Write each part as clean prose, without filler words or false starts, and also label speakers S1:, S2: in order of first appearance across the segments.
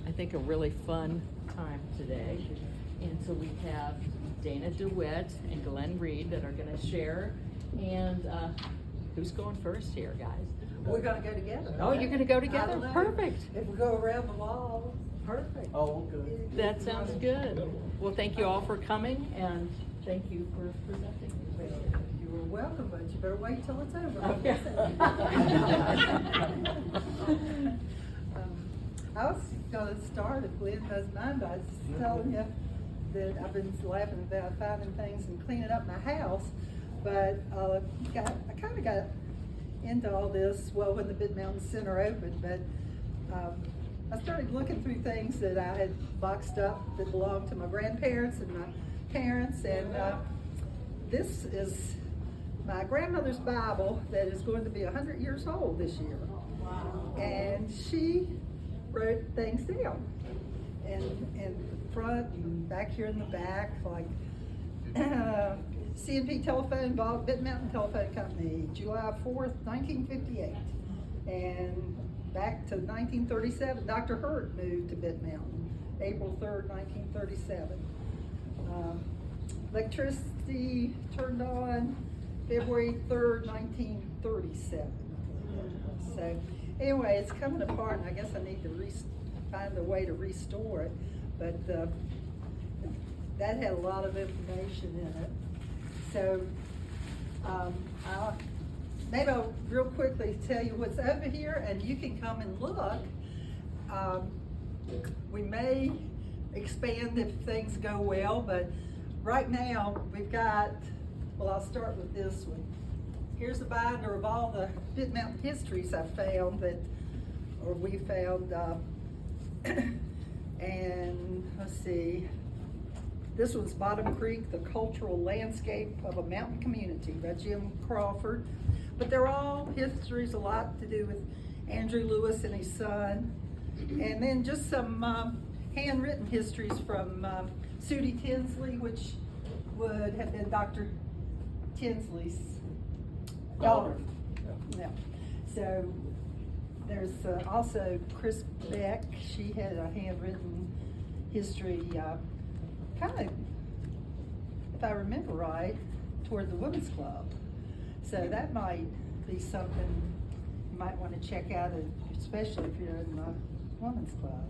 S1: I think, a really fun time today. And so we have Dana DeWitt and Glenn Reed that are going to share. And who's going first here, guys?
S2: We're going to go together.
S1: Oh, you're going to go together? Perfect.
S2: If we go around the wall.
S1: Perfect.
S3: Oh, okay.
S1: That sounds good. Well, thank you all for coming, and thank you for presenting.
S2: You were welcome, but you better wait till it's over.
S1: Okay.
S2: I was going to start, if Glenn doesn't mind, by telling you that I've been laughing about finding things and cleaning up my house, but I kind of got into all this, well, when the Big Mountain Center opened, but I started looking through things that I had boxed up that belonged to my grandparents and my parents, and this is my grandmother's Bible that is going to be 100 years old this year. Wow. And she wrote things down in the front and back here in the back, like C&P Telephone bought Big Mountain Telephone Company, July 4th, 1958. And back to 1937, Dr. Hurt moved to Big Mountain, April 3rd, 1937. Electricity turned on February 3rd, 1937. So anyway, it's coming apart, and I guess I need to find a way to restore it. But that had a lot of information in it. So maybe I'll real quickly tell you what's over here, and you can come and look. We may expand if things go well, but right now we've got, well, I'll start with this one. Here's a binder of all the Big Mountain histories I found we found, and let's see. This one's Bottom Creek, the Cultural Landscape of a Mountain Community by Jim Crawford. But they're all histories, a lot to do with Andrew Lewis and his son. And then just some handwritten histories from Sudie Tinsley, which would have been Dr. Tinsley's daughter. Yeah. So there's also Chris Beck. She had a handwritten history, kind of, if I remember right, toward the Women's Club. So that might be something you might want to check out, especially if you're in the Women's Club.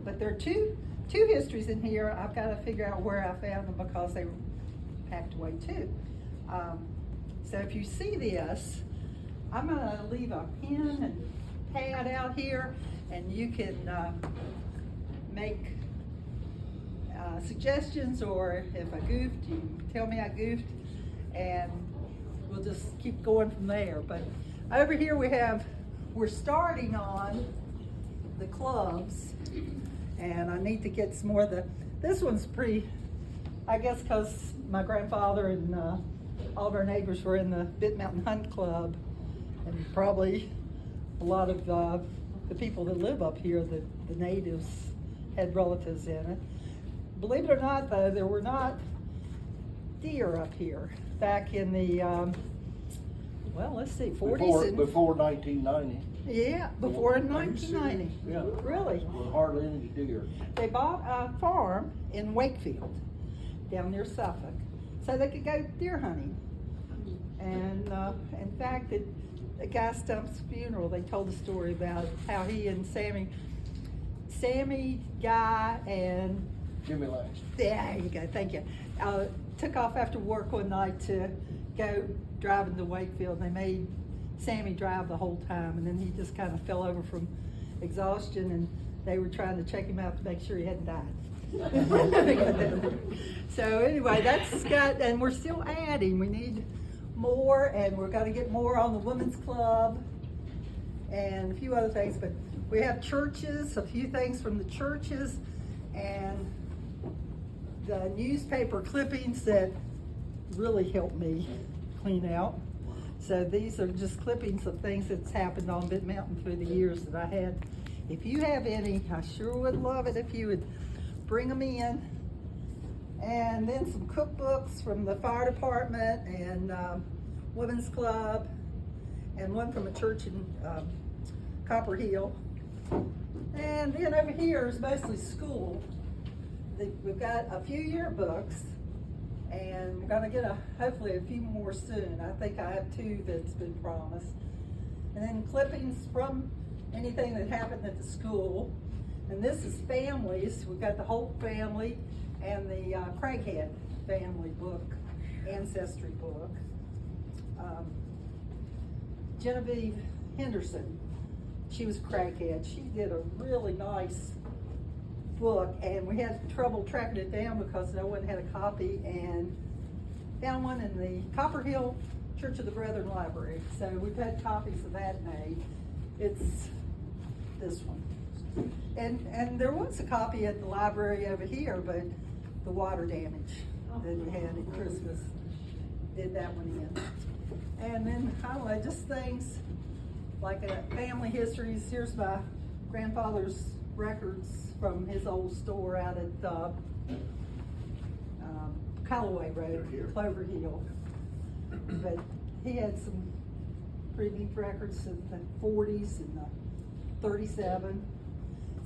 S2: But there are two histories in here. I've got to figure out where I found them because they were packed away too. So if you see this, I'm going to leave a pen and pad out here, and you can make suggestions, or if I goofed, you tell me I goofed, and we'll just keep going from there. But over here we're starting on the clubs, and I need to get some more of this one's pretty, I guess because my grandfather and all of our neighbors were in the Big Mountain Hunt Club, and probably a lot of the people that live up here, the natives, had relatives in it. Believe it or not, though, there were not deer up here back in the, well, let's see, 40s.
S3: Before 1990.
S2: Yeah, before 1990.
S3: Yeah.
S2: Really?
S3: There were hardly any deer.
S2: They bought a farm in Wakefield, down near Suffolk, so they could go deer hunting. And in fact, at Guy Stump's funeral, they told a story about how he and Sammy, Guy, and
S3: Jimmy Lash.
S2: there you go, thank you. Took off after work one night to go driving to Wakefield. They made Sammy drive the whole time, and then he just kind of fell over from exhaustion, and they were trying to check him out to make sure he hadn't died. So anyway, that's got, and we're still adding. We need more, and we're going to get more on the Women's Club and a few other things. But we have churches, a few things from the churches, and the newspaper clippings that really helped me clean out. So these are just clippings of things that's happened on Big Mountain through the years that I had. If you have any, I sure would love it if you would bring them in. And then some cookbooks from the fire department and Women's Club, and one from a church in Copper Hill. And then over here is mostly school. We've got a few yearbooks, and we're gonna get hopefully a few more soon. I think I have 2 that's been promised. And then clippings from anything that happened at the school. And this is families. We've got the Holt family and the Craighead family book, ancestry book. Genevieve Henderson, she was Craighead. She did a really nice book, and we had trouble tracking it down because no one had a copy, and found one in the Copper Hill Church of the Brethren Library. So we've had copies of that made. It's this one. And there was a copy at the library over here, but the water damage that we had at Christmas did that one in. And then, I don't know, just things like family histories. Here's my grandfather's records from his old store out at Callaway Road, Clover Hill. But he had some pretty neat records of the 40s and the 37.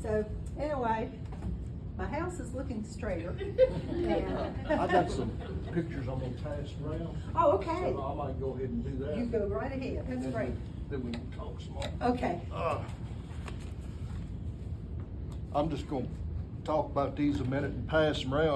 S2: So anyway, my house is looking straighter.
S3: I got some pictures I'm gonna pass around.
S2: Oh, okay.
S3: So I might go ahead and do that.
S2: You go right ahead, that's
S3: And
S2: great.
S3: Then we can talk small.
S2: Okay.
S3: I'm just gonna talk about these a minute and pass them around.